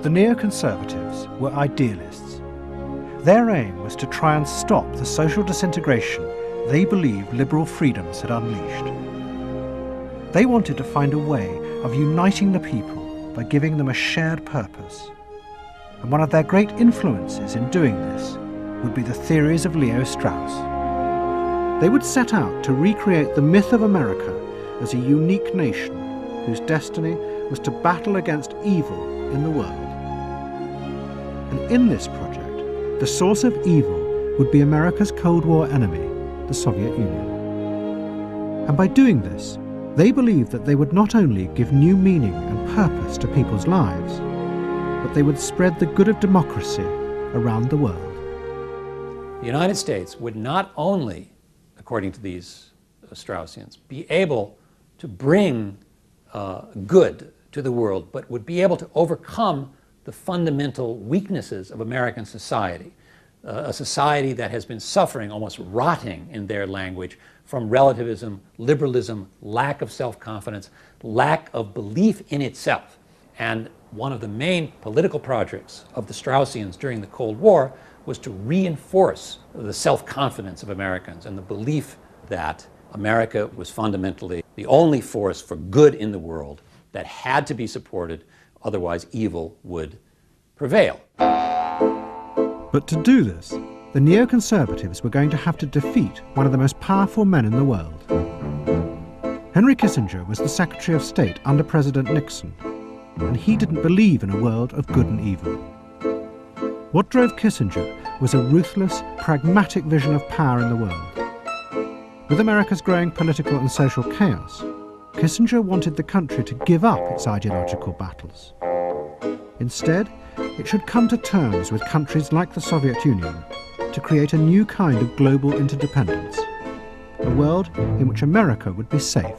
The neoconservatives were idealists. Their aim was to try and stop the social disintegration they believed liberal freedoms had unleashed. They wanted to find a way of uniting the people by giving them a shared purpose. And one of their great influences in doing this would be the theories of Leo Strauss. They would set out to recreate the myth of America as a unique nation whose destiny was to battle against evil in the world. And in this project, the source of evil would be America's Cold War enemy, the Soviet Union. And by doing this, they believed that they would not only give new meaning and purpose to people's lives, but they would spread the good of democracy around the world. The United States would not only, according to these Straussians, be able to bring good to the world, but would be able to overcome the fundamental weaknesses of American society, a society that has been suffering, almost rotting in their language, from relativism, liberalism, lack of self-confidence, lack of belief in itself. And one of the main political projects of the Straussians during the Cold War was to reinforce the self-confidence of Americans and the belief that America was fundamentally the only force for good in the world that had to be supported, otherwise evil would prevail. But to do this, the neoconservatives were going to have to defeat one of the most powerful men in the world. Henry Kissinger was the Secretary of State under President Nixon, and he didn't believe in a world of good and evil. What drove Kissinger was a ruthless, pragmatic vision of power in the world. With America's growing political and social chaos, Kissinger wanted the country to give up its ideological battles. Instead, it should come to terms with countries like the Soviet Union to create a new kind of global interdependence, a world in which America would be safe.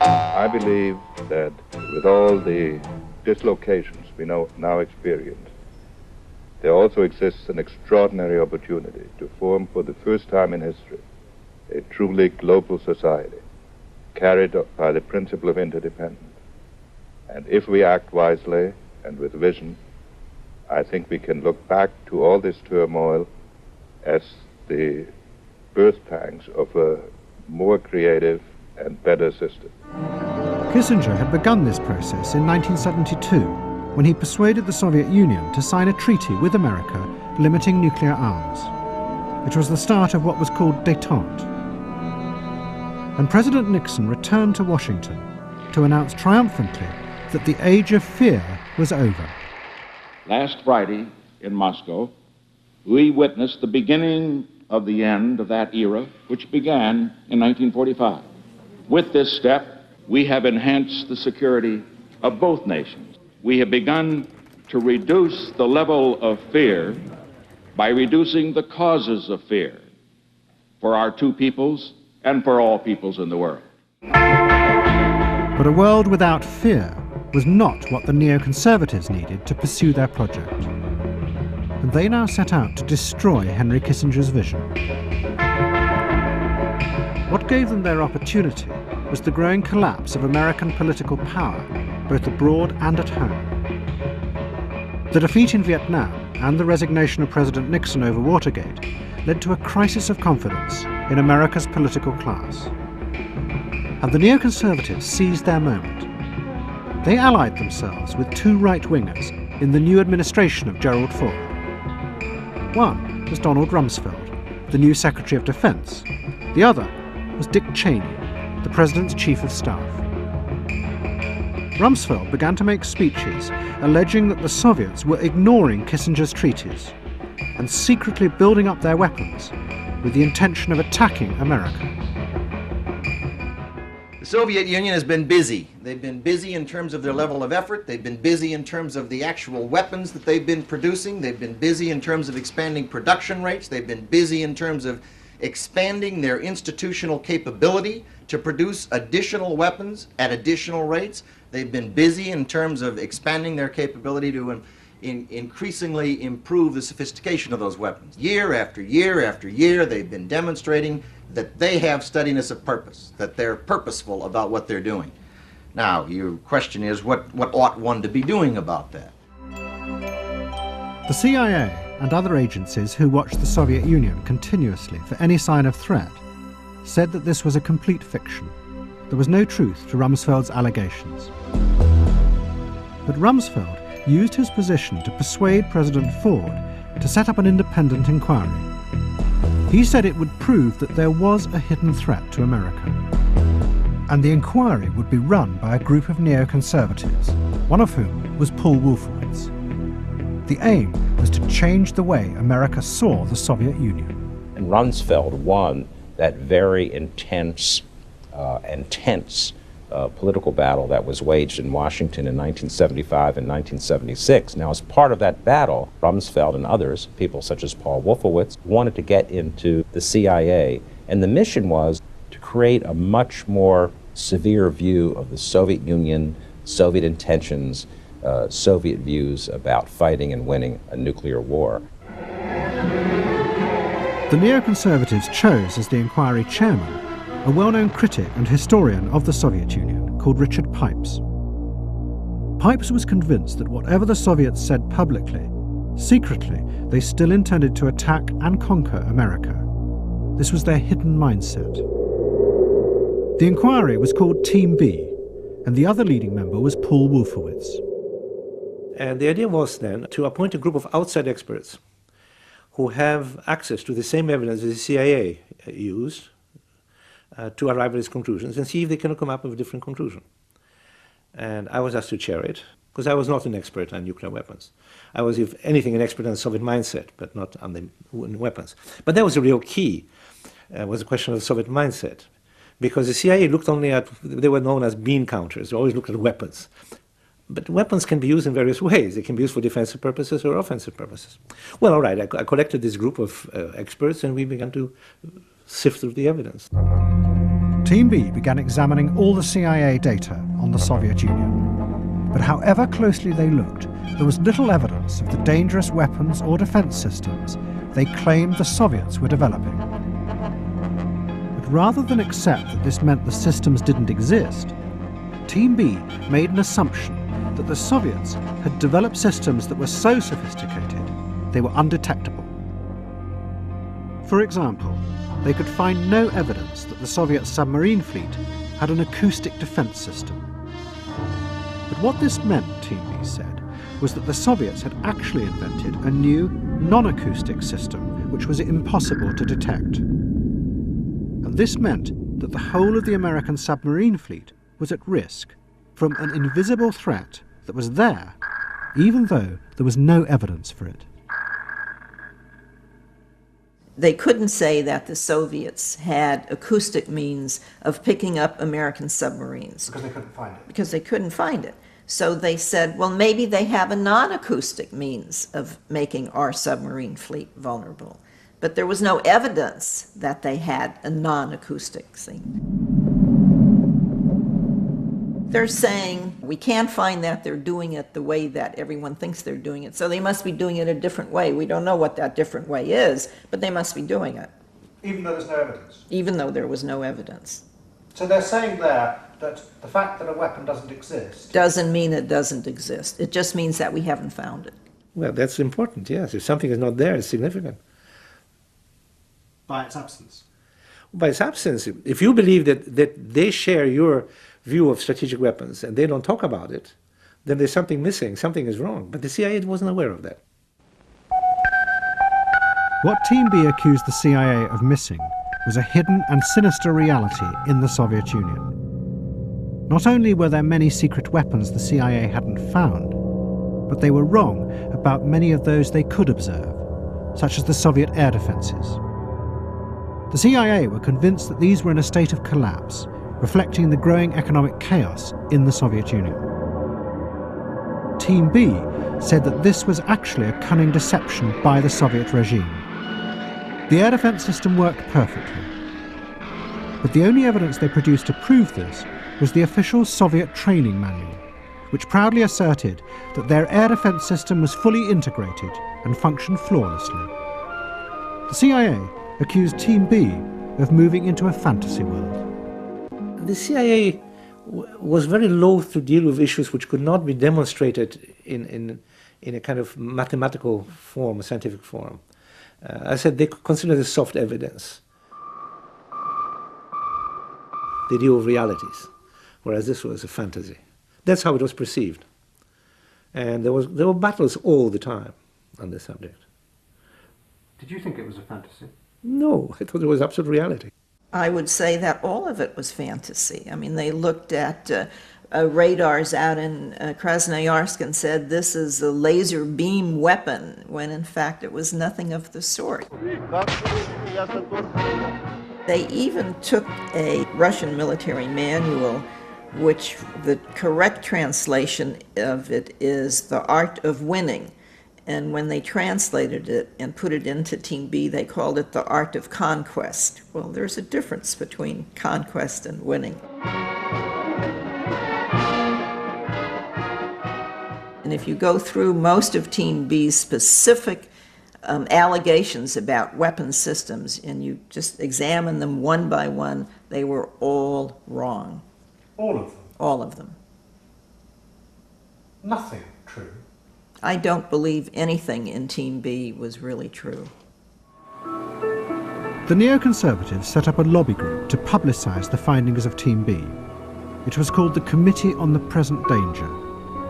I believe that with all the dislocations we now experience, there also exists an extraordinary opportunity to form for the first time in history a truly global society carried by the principle of interdependence. And if we act wisely and with vision, I think we can look back to all this turmoil as the birth pangs of a more creative and better system. Kissinger had begun this process in 1972 when he persuaded the Soviet Union to sign a treaty with America limiting nuclear arms, which was the start of what was called détente. And President Nixon returned to Washington to announce triumphantly that the age of fear was over. Last Friday in Moscow, we witnessed the beginning of the end of that era, which began in 1945. With this step, we have enhanced the security of both nations. We have begun to reduce the level of fear by reducing the causes of fear for our two peoples and for all peoples in the world. But a world without fear was not what the neoconservatives needed to pursue their project. And they now set out to destroy Henry Kissinger's vision. What gave them their opportunity was the growing collapse of American political power, both abroad and at home. The defeat in Vietnam and the resignation of President Nixon over Watergate led to a crisis of confidence in America's political class. And the neoconservatives seized their moment. They allied themselves with two right-wingers in the new administration of Gerald Ford. One was Donald Rumsfeld, the new Secretary of Defense. The other was Dick Cheney, the President's Chief of Staff. Rumsfeld began to make speeches alleging that the Soviets were ignoring Kissinger's treaties and secretly building up their weapons with the intention of attacking America. The Soviet Union has been busy. They've been busy in terms of their level of effort. They've been busy in terms of the actual weapons that they've been producing. They've been busy in terms of expanding production rates. They've been busy in terms of expanding their institutional capability to produce additional weapons at additional rates. They've been busy in terms of expanding their capability to increasingly improve the sophistication of those weapons. Year after year after year, they've been demonstrating that they have steadiness of purpose, that they're purposeful about what they're doing. Now, your question is, what ought one to be doing about that? The CIA and other agencies who watched the Soviet Union continuously for any sign of threat said that this was a complete fiction. There was no truth to Rumsfeld's allegations. But Rumsfeld used his position to persuade President Ford to set up an independent inquiry. He said it would prove that there was a hidden threat to America. And the inquiry would be run by a group of neoconservatives, one of whom was Paul Wolfowitz. The aim was to change the way America saw the Soviet Union. And Rumsfeld won that very intense and tense political battle that was waged in Washington in 1975 and 1976. Now, as part of that battle, Rumsfeld and others, people such as Paul Wolfowitz, wanted to get into the CIA, and the mission was to create a much more severe view of the Soviet Union, Soviet intentions, Soviet views about fighting and winning a nuclear war. The neoconservatives chose as the inquiry chairman a well-known critic and historian of the Soviet Union called Richard Pipes. Pipes was convinced that whatever the Soviets said publicly, secretly they still intended to attack and conquer America. This was their hidden mindset. The inquiry was called Team B, and the other leading member was Paul Wolfowitz. And the idea was then to appoint a group of outside experts who have access to the same evidence as the CIA used to arrive at its conclusions and see if they can come up with a different conclusion. And I was asked to chair it, because I was not an expert on nuclear weapons. I was, if anything, an expert on the Soviet mindset, but not on the weapons. But that was the real key, was the question of the Soviet mindset. Because the CIA looked only at, they were known as bean counters, they always looked at weapons. But weapons can be used in various ways. They can be used for defensive purposes or offensive purposes. Well, all right, I collected this group of experts and we began to sift through the evidence. Team B began examining all the CIA data on the Soviet Union. But however closely they looked, there was little evidence of the dangerous weapons or defense systems they claimed the Soviets were developing. But rather than accept that this meant the systems didn't exist, Team B made an assumption that the Soviets had developed systems that were so sophisticated they were undetectable. For example, they could find no evidence that the Soviet submarine fleet had an acoustic defense system. But what this meant, Team B said, was that the Soviets had actually invented a new non-acoustic system which was impossible to detect. And this meant that the whole of the American submarine fleet was at risk from an invisible threat that was there, even though there was no evidence for it. They couldn't say that the Soviets had acoustic means of picking up American submarines. Because they couldn't find it. Because they couldn't find it. So they said, well, maybe they have a non-acoustic means of making our submarine fleet vulnerable. But there was no evidence that they had a non-acoustic thing. They're saying, we can't find that they're doing it the way that everyone thinks they're doing it, so they must be doing it a different way. We don't know what that different way is, but they must be doing it. Even though there's no evidence? Even though there was no evidence. So they're saying there that the fact that a weapon doesn't exist doesn't mean it doesn't exist. It just means that we haven't found it. Well, that's important, yes. If something is not there, it's significant. by its absence. By its absence. If you believe that they share your view of strategic weapons and they don't talk about it, then there's something missing, something is wrong. But the CIA wasn't aware of that. What Team B accused the CIA of missing was a hidden and sinister reality in the Soviet Union. Not only were there many secret weapons the CIA hadn't found, but they were wrong about many of those they could observe, such as the Soviet air defenses. The CIA were convinced that these were in a state of collapse, reflecting the growing economic chaos in the Soviet Union. Team B said that this was actually a cunning deception by the Soviet regime. The air defense system worked perfectly, but the only evidence they produced to prove this was the official Soviet training manual, which proudly asserted that their air defense system was fully integrated and functioned flawlessly. The CIA accused Team B of moving into a fantasy world. The CIA was very loath to deal with issues which could not be demonstrated in a kind of mathematical form, a scientific form. I said they consider this soft evidence, the idea of realities, whereas this was a fantasy. That's how it was perceived. And there were battles all the time on this subject. Did you think it was a fantasy? No, I thought it was absolute reality. I would say that all of it was fantasy. I mean, they looked at radars out in Krasnoyarsk and said, this is a laser beam weapon, when in fact it was nothing of the sort. They even took a Russian military manual, which the correct translation of it is The Art of Winning. And when they translated it and put it into Team B, they called it The Art of Conquest. Well, there's a difference between conquest and winning. And if you go through most of Team B's specific allegations about weapon systems and you just examine them one by one, they were all wrong. All of them? All of them. Nothing true? I don't believe anything in Team B was really true. The neoconservatives set up a lobby group to publicise the findings of Team B. It was called the Committee on the Present Danger,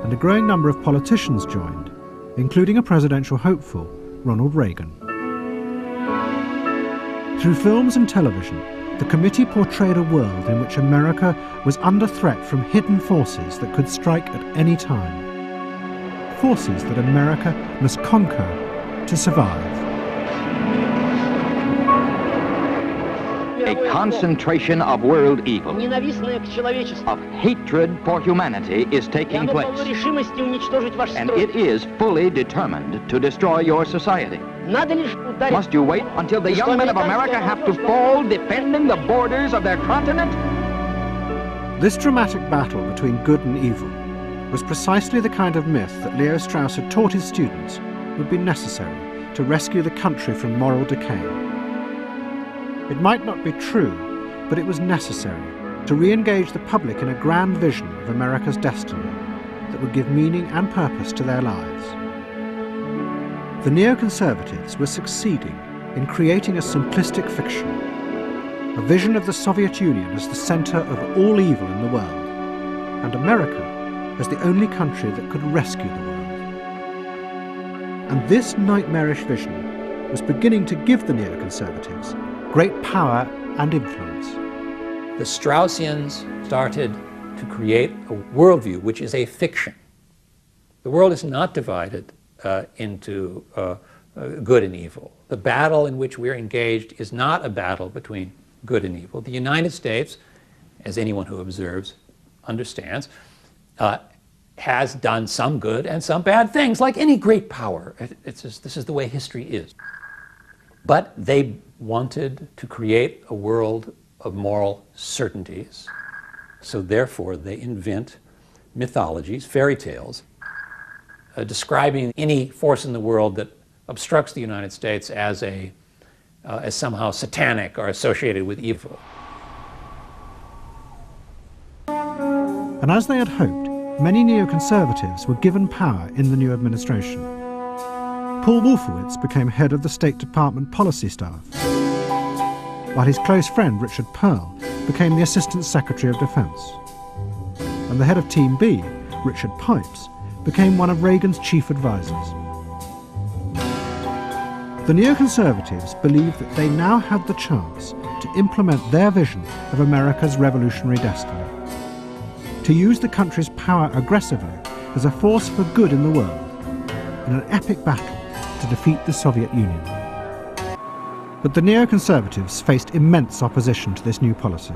and a growing number of politicians joined, including a presidential hopeful, Ronald Reagan. Through films and television, the committee portrayed a world in which America was under threat from hidden forces that could strike at any time. Forces that America must conquer to survive. A concentration of world evil, of hatred for humanity is taking place, and it is fully determined to destroy your society. Must you wait until the young men of America have to fall defending the borders of their continent? This dramatic battle between good and evil was precisely the kind of myth that Leo Strauss had taught his students would be necessary to rescue the country from moral decay. It might not be true, but it was necessary to re-engage the public in a grand vision of America's destiny that would give meaning and purpose to their lives. The neoconservatives were succeeding in creating a simplistic fiction, a vision of the Soviet Union as the centre of all evil in the world, and America as the only country that could rescue the world. And this nightmarish vision was beginning to give the neoconservatives great power and influence. The Straussians started to create a worldview which is a fiction. The world is not divided into good and evil. The battle in which we're engaged is not a battle between good and evil. The United States, as anyone who observes understands, has done some good and some bad things, like any great power. This is the way history is. But they wanted to create a world of moral certainties, so therefore they invent mythologies, fairy tales, describing any force in the world that obstructs the United States as somehow satanic or associated with evil. And as they had hoped, many neoconservatives were given power in the new administration. Paul Wolfowitz became head of the State Department policy staff, while his close friend Richard Pearl became the Assistant Secretary of Defense. And the head of Team B, Richard Pipes, became one of Reagan's chief advisors. The neoconservatives believed that they now had the chance to implement their vision of America's revolutionary destiny, to use the country's power aggressively as a force for good in the world, in an epic battle to defeat the Soviet Union. But the neoconservatives faced immense opposition to this new policy.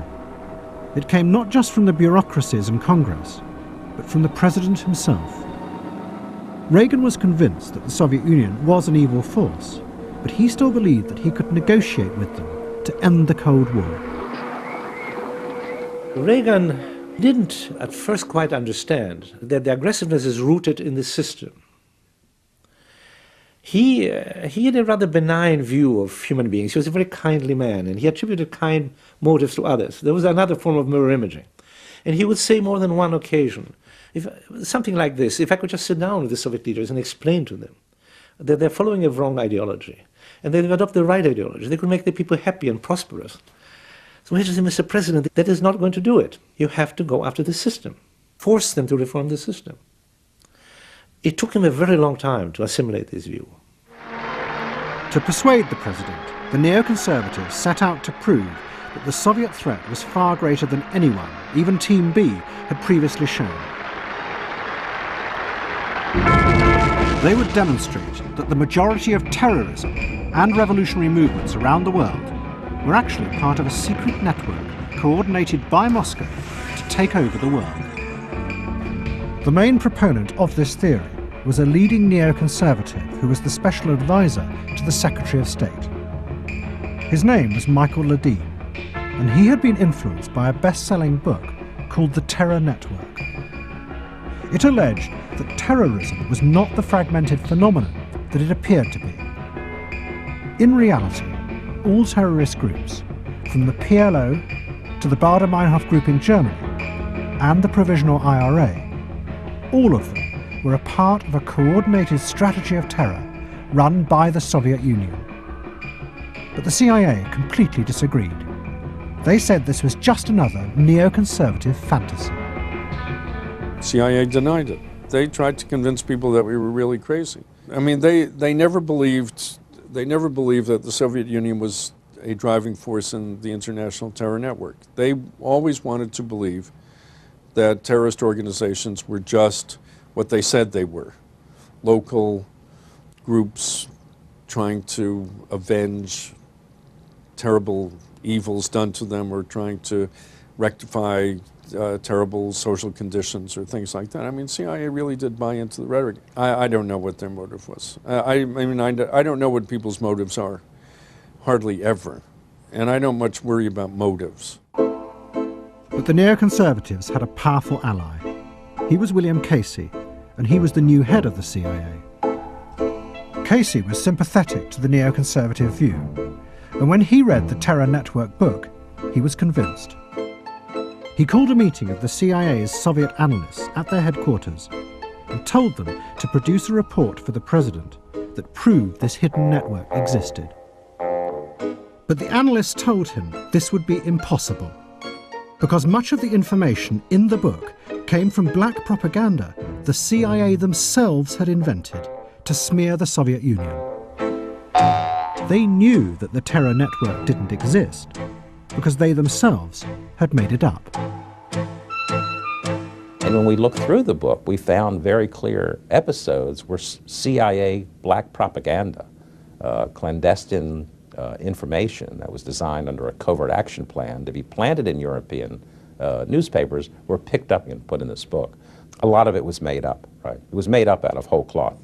It came not just from the bureaucracies and Congress, but from the President himself. Reagan was convinced that the Soviet Union was an evil force, but he still believed that he could negotiate with them to end the Cold War. Reagan didn't at first quite understand that the aggressiveness is rooted in the system. He had a rather benign view of human beings. He was a very kindly man, and he attributed kind motives to others. There was another form of mirror imaging. And he would say more than one occasion, something like this: if I could just sit down with the Soviet leaders and explain to them that they're following a wrong ideology, and they've adopted the right ideology, they could make the people happy and prosperous. So he said, Mr. President, that is not going to do it. You have to go after the system. Force them to reform the system. It took him a very long time to assimilate this view. To persuade the president, the neoconservatives set out to prove that the Soviet threat was far greater than anyone, even Team B, had previously shown. They would demonstrate that the majority of terrorism and revolutionary movements around the world were actually part of a secret network coordinated by Moscow to take over the world. The main proponent of this theory was a leading neoconservative who was the special advisor to the Secretary of State. His name was Michael Ledeen, and he had been influenced by a best-selling book called The Terror Network. It alleged that terrorism was not the fragmented phenomenon that it appeared to be. In reality, all terrorist groups, from the PLO to the Baader-Meinhof group in Germany and the Provisional IRA, all of them were a part of a coordinated strategy of terror run by the Soviet Union. But the CIA completely disagreed. They said this was just another neoconservative fantasy. CIA denied it. They tried to convince people that we were really crazy. I mean, they never believed that the Soviet Union was a driving force in the international terror network. They always wanted to believe that terrorist organizations were just what they said they were: local groups trying to avenge terrible evils done to them, or trying to rectify terrible social conditions or things like that. I mean, CIA really did buy into the rhetoric. I don't know what their motive was. I don't know what people's motives are, hardly ever. And I don't much worry about motives. But the neoconservatives had a powerful ally. He was William Casey, and he was the new head of the CIA. Casey was sympathetic to the neoconservative view, and when he read the Terror Network book, he was convinced. He called a meeting of the CIA's Soviet analysts at their headquarters and told them to produce a report for the president that proved this hidden network existed. But the analysts told him this would be impossible, because much of the information in the book came from black propaganda the CIA themselves had invented to smear the Soviet Union. They knew that the terror network didn't exist, because they themselves had made it up. And when we looked through the book, we found very clear episodes where CIA black propaganda, clandestine information that was designed under a covert action plan to be planted in European newspapers, were picked up and put in this book. A lot of it was made up, right? It was made up out of whole cloth.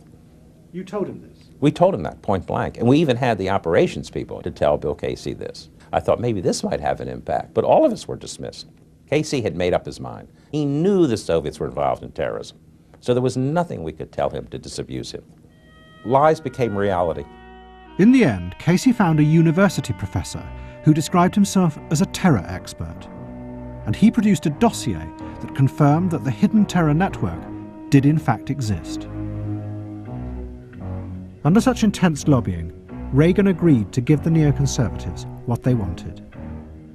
You told him this? We told him that, point blank. And we even had the operations people to tell Bill Casey this. I thought maybe this might have an impact, but all of us were dismissed. Casey had made up his mind. He knew the Soviets were involved in terrorism, so there was nothing we could tell him to disabuse him. Lies became reality. In the end, Casey found a university professor who described himself as a terror expert, and he produced a dossier that confirmed that the hidden terror network did in fact exist. Under such intense lobbying, Reagan agreed to give the neoconservatives what they wanted.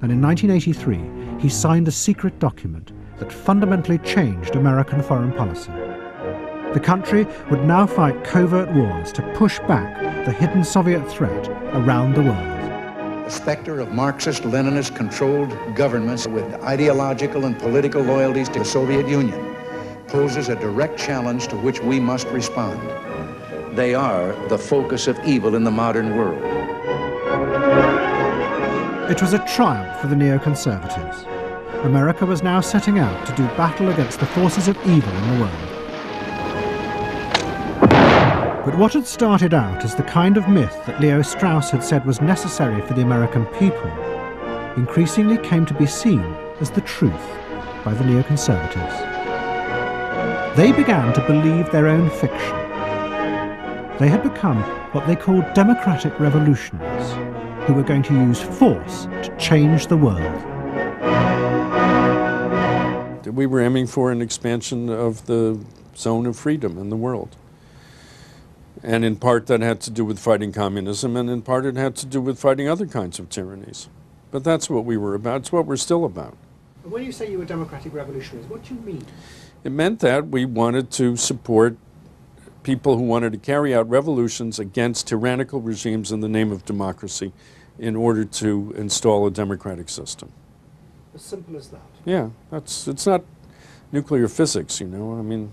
And in 1983, he signed a secret document that fundamentally changed American foreign policy. The country would now fight covert wars to push back the hidden Soviet threat around the world. The specter of Marxist-Leninist controlled governments with ideological and political loyalties to the Soviet Union poses a direct challenge to which we must respond. They are the focus of evil in the modern world. It was a triumph for the neoconservatives. America was now setting out to do battle against the forces of evil in the world. But what had started out as the kind of myth that Leo Strauss had said was necessary for the American people increasingly came to be seen as the truth by the neoconservatives. They began to believe their own fiction. They had become what they called democratic revolutionaries, who were going to use force to change the world. we were aiming for an expansion of the zone of freedom in the world. And in part that had to do with fighting communism, and in part it had to do with fighting other kinds of tyrannies. But that's what we were about. It's what we're still about. When you say you were democratic revolutionaries, what do you mean? It meant that we wanted to support people who wanted to carry out revolutions against tyrannical regimes in the name of democracy in order to install a democratic system. As simple as that? Yeah, it's not nuclear physics, you know. I mean,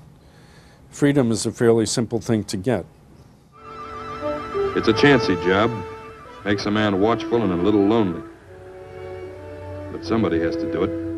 freedom is a fairly simple thing to get. It's a chancy job. Makes a man watchful and a little lonely. But somebody has to do it.